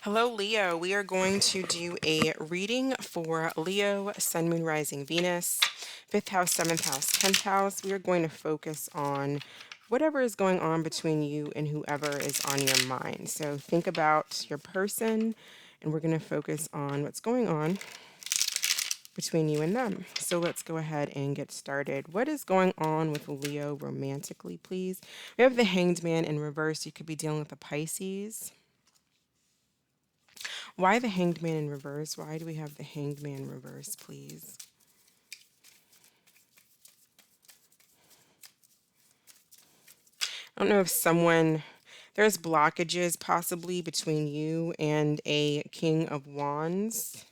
Hello, Leo. We are going to do a reading for Leo, Sun, Moon, Rising, Venus, 5th house, 7th house, 10th house. We are going to focus on whatever is going on between you and whoever is on your mind. So think about your person, and we're going to focus on what's going on between you and them. So let's go ahead and get started. What is going on with Leo romantically, please? We have the Hanged Man in reverse. You could be dealing with a Pisces. Why the Hanged Man in reverse? Why do we have the Hanged Man reverse, please? I don't know if there's blockages possibly between you and a King of Wands.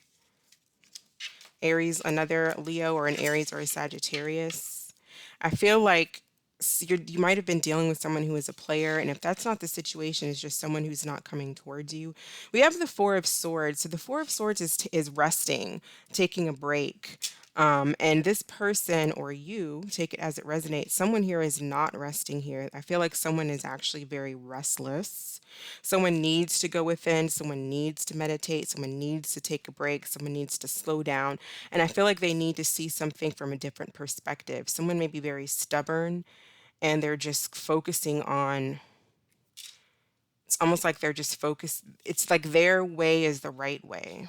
Aries, another Leo or an Aries or a Sagittarius. I feel like you might have been dealing with someone who is a player, and if that's not the situation, it's just someone who's not coming towards you. We have the Four of Swords. So the Four of Swords is resting, taking a break. And this person or you, take it as it resonates, someone here is not resting here. I feel like someone is actually very restless. Someone needs to go within, someone needs to meditate, someone needs to take a break, someone needs to slow down. And I feel like they need to see something from a different perspective. Someone may be very stubborn and they're just focusing on, it's almost like they're just focused, it's like their way is the right way.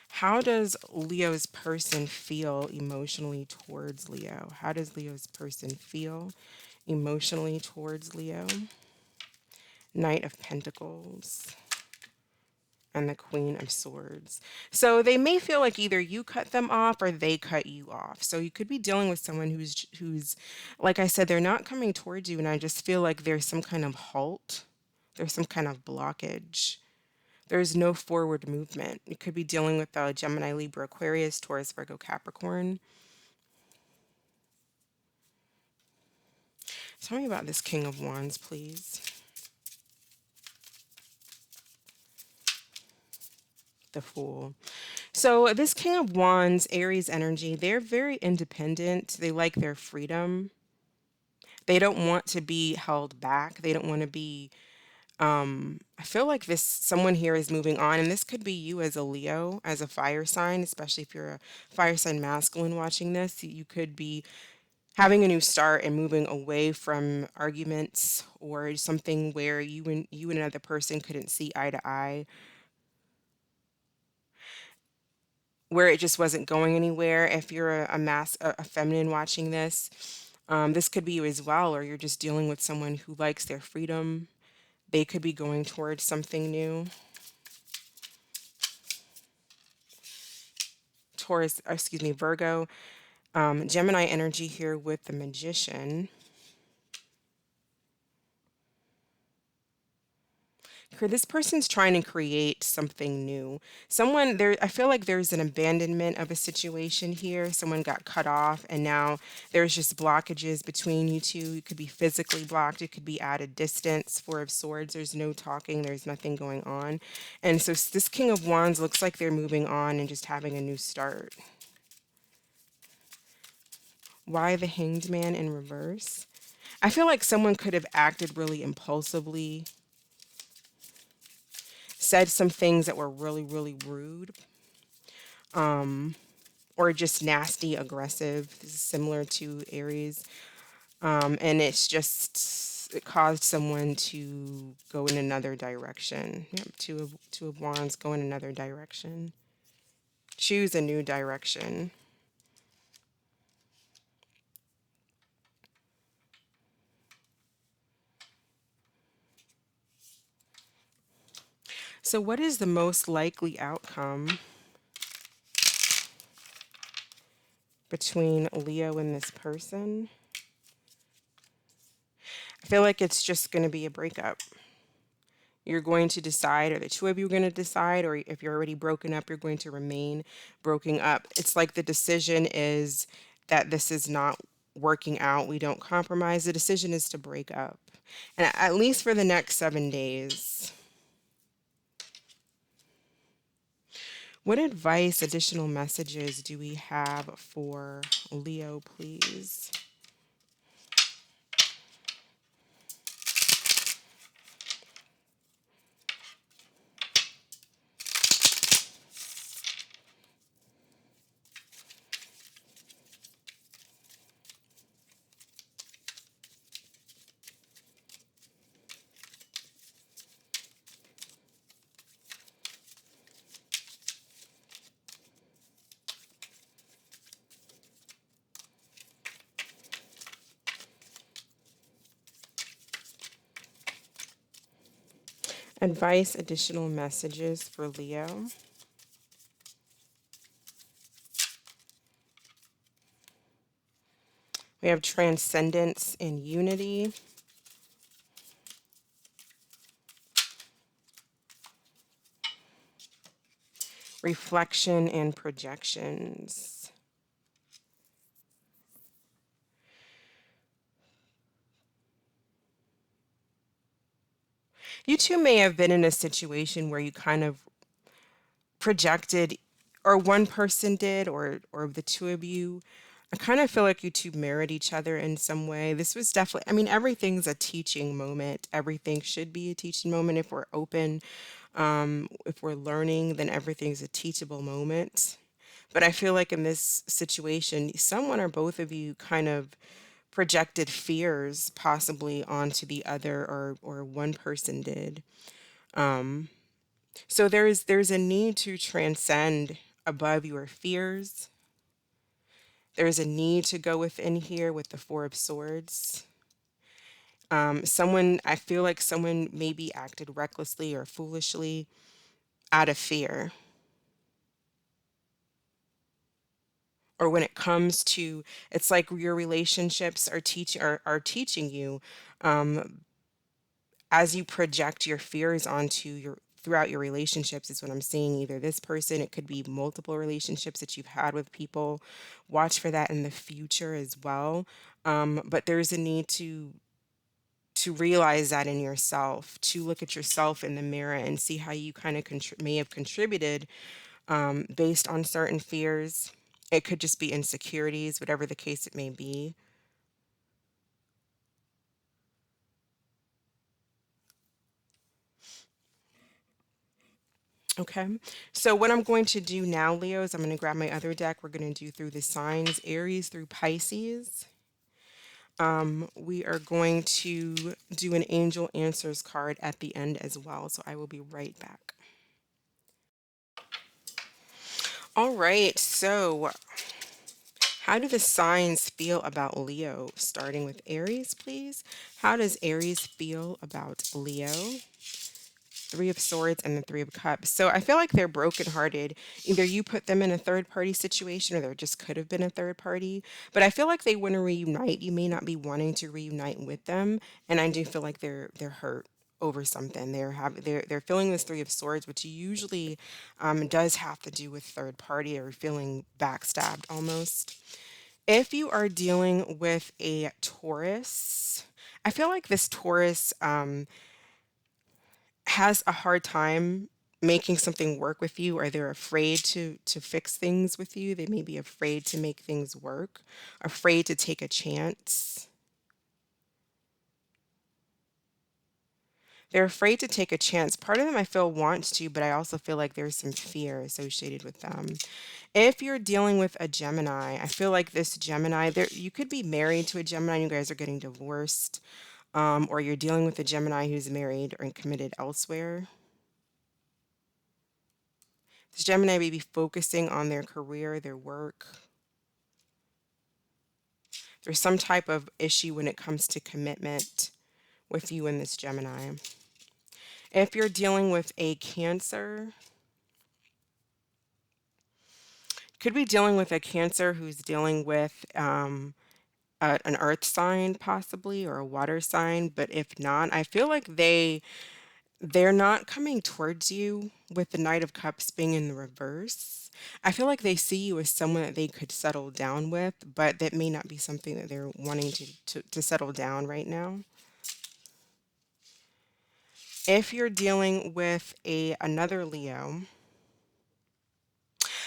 How does Leo's person feel emotionally towards Leo? How does Leo's person feel emotionally towards Leo? Knight of Pentacles and the Queen of Swords. So they may feel like either you cut them off or they cut you off. So you could be dealing with someone who's like I said, they're not coming towards you, and I just feel like there's some kind of halt. There's some kind of blockage. There's no forward movement. You could be dealing with Gemini, Libra, Aquarius, Taurus, Virgo, Capricorn. Tell me about this King of Wands, please. The Fool. So this King of Wands, Aries energy, they're very independent. They like their freedom. They don't want to be held back. They don't want to be I feel like someone here is moving on, and this could be you as a Leo, as a fire sign, especially if you're a fire sign masculine watching this. You could be having a new start and moving away from arguments or something where you and another person couldn't see eye to eye, where it just wasn't going anywhere. If you're a feminine watching this, this could be you as well, or you're just dealing with someone who likes their freedom. They could be going towards something new. Virgo, Gemini energy here with the Magician. This person's trying to create something new. I feel like there's an abandonment of a situation here. Someone got cut off, and now there's just blockages between you two. You could be physically blocked. It could be at a distance. Four of Swords, there's no talking. There's nothing going on. And so this King of Wands looks like they're moving on and just having a new start. Why the Hanged Man in reverse? I feel like someone could have acted really impulsively, said some things that were really, really rude, or just nasty, aggressive. This is similar to Aries. And it caused someone to go in another direction. Yep, two of Wands, go in another direction. Choose a new direction. So what is the most likely outcome between Leo and this person? I feel like it's just going to be a breakup. You're going to decide, or the two of you are going to decide, or if you're already broken up, you're going to remain broken up. It's like the decision is that this is not working out. We don't compromise. The decision is to break up. And at least for the next 7 days. What advice, additional messages do we have for Leo, please? Advice, additional messages for Leo. We have transcendence and unity. Reflection and projections. You two may have been in a situation where you kind of projected, or one person did, or the two of you. I kind of feel like you two married each other in some way. This was definitely, I mean, everything's a teaching moment. Everything should be a teaching moment if we're open. If we're learning, then everything's a teachable moment. But I feel like in this situation, someone or both of you kind of projected fears possibly onto the other, or one person did. So there's a need to transcend above your fears. There's a need to go within here with the Four of Swords. Someone, I feel like someone maybe acted recklessly or foolishly out of fear. Or when it comes to, it's like your relationships are teaching you, um, as you project your fears onto your throughout your relationships, is what I'm seeing. Either this person, it could be multiple relationships that you've had with people. Watch for that in the future as well. But there's a need to realize that in yourself, to look at yourself in the mirror and see how you kind of may have contributed, based on certain fears. It could just be insecurities, whatever the case it may be. Okay. So what I'm going to do now, Leo, is I'm going to grab my other deck. We're going to do through the signs, Aries through Pisces. We are going to do an angel answers card at the end as well. So I will be right back. All right. So how do the signs feel about Leo? Starting with Aries, please. How does Aries feel about Leo? Three of Swords and the Three of Cups. So I feel like they're brokenhearted. Either you put them in a third party situation, or there just could have been a third party. But I feel like they want to reunite. You may not be wanting to reunite with them, and I do feel like they're hurt over something. They're feeling this Three of Swords, which usually, does have to do with third party or feeling backstabbed almost. If you are dealing with a Taurus, I feel like this Taurus, has a hard time making something work with you, or they're afraid to fix things with you. They may be afraid to make things work, afraid to take a chance. They're afraid to take a chance. Part of them I feel wants to, but I also feel like there's some fear associated with them. If you're dealing with a Gemini, I feel like this Gemini, there you could be married to a Gemini and you guys are getting divorced, or you're dealing with a Gemini who's married or committed elsewhere. This Gemini may be focusing on their career, their work. There's some type of issue when it comes to commitment with you and this Gemini. If you're dealing with a Cancer, could be dealing with a Cancer who's dealing with, an earth sign possibly, or a water sign. But if not, I feel like they're not coming towards you with the Knight of Cups being in the reverse. I feel like they see you as someone that they could settle down with, but that may not be something that they're wanting to settle down right now. If you're dealing with another Leo,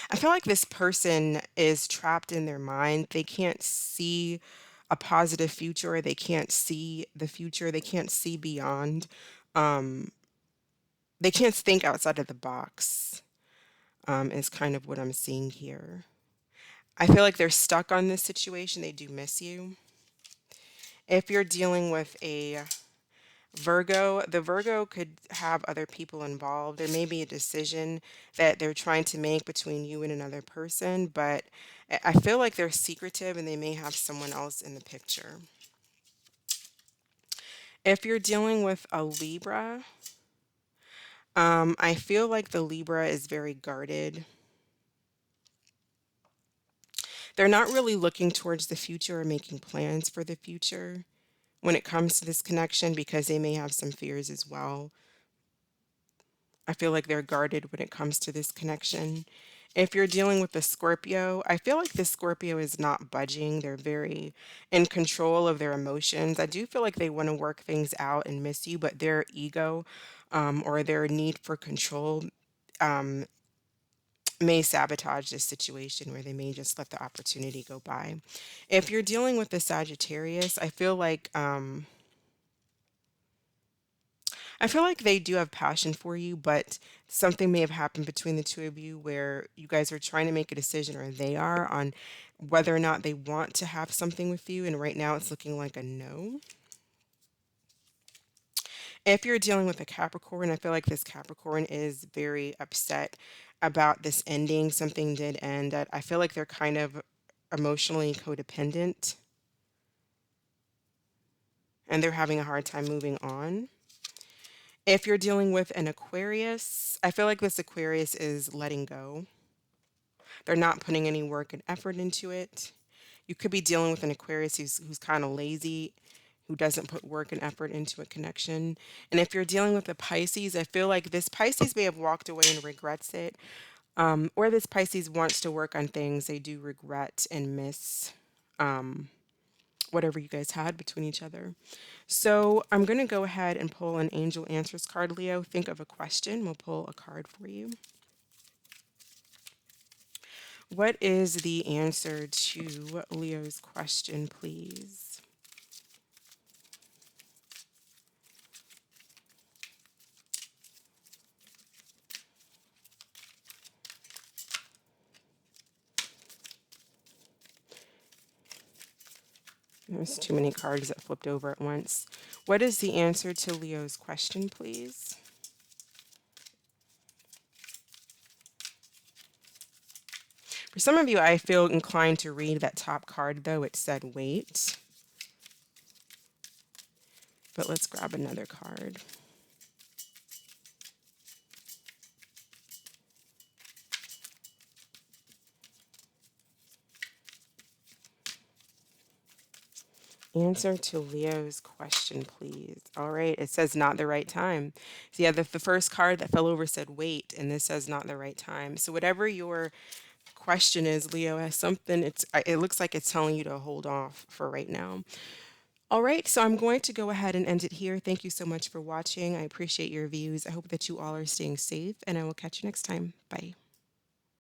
I feel like this person is trapped in their mind. They can't see a positive future. They can't see the future. They can't see beyond. Um, they can't think outside of the box, is kind of what I'm seeing here. I feel like they're stuck on this situation. They do miss you. If you're dealing with a Virgo, the Virgo could have other people involved. There may be a decision that they're trying to make between you and another person, but I feel like they're secretive and they may have someone else in the picture. If you're dealing with a Libra, I feel like the Libra is very guarded. They're not really looking towards the future or making plans for the future when it comes to this connection because they may have some fears as well. I feel like they're guarded when it comes to this connection. If you're dealing with a Scorpio, I feel like this Scorpio is not budging. They're very in control of their emotions. I do feel like they want to work things out and miss you, but their ego or their need for control um, may sabotage this situation where they may just let the opportunity go by. If you're dealing with the Sagittarius, I feel like they do have passion for you, but something may have happened between the two of you where you guys are trying to make a decision, or they are, on whether or not they want to have something with you. And right now it's looking like a no. If you're dealing with a Capricorn, I feel like this Capricorn is very upset about this ending. Something did end. I feel like they're kind of emotionally codependent and they're having a hard time moving on. If you're dealing with an Aquarius, I feel like this Aquarius is letting go. They're not putting any work and effort into it. You could be dealing with an Aquarius who's kind of lazy, who doesn't put work and effort into a connection. And if you're dealing with a Pisces, I feel like this Pisces may have walked away and regrets it. Or this Pisces wants to work on things they do regret and miss whatever you guys had between each other. So I'm going to go ahead and pull an Angel Answers card, Leo. Think of a question. We'll pull a card for you. What is the answer to Leo's question, please? There's too many cards that flipped over at once. What is the answer to Leo's question, please? For some of you, I feel inclined to read that top card, though. It said wait. But let's grab another card. Answer to Leo's question, please. All right, it says not the right time. So yeah, the first card that fell over said wait, and this says not the right time. So whatever your question is, Leo, has something, it looks like it's telling you to hold off for right now. All right, so I'm going to go ahead and end it here. Thank you so much for watching. I appreciate your views. I hope that you all are staying safe, and I will catch you next time. Bye.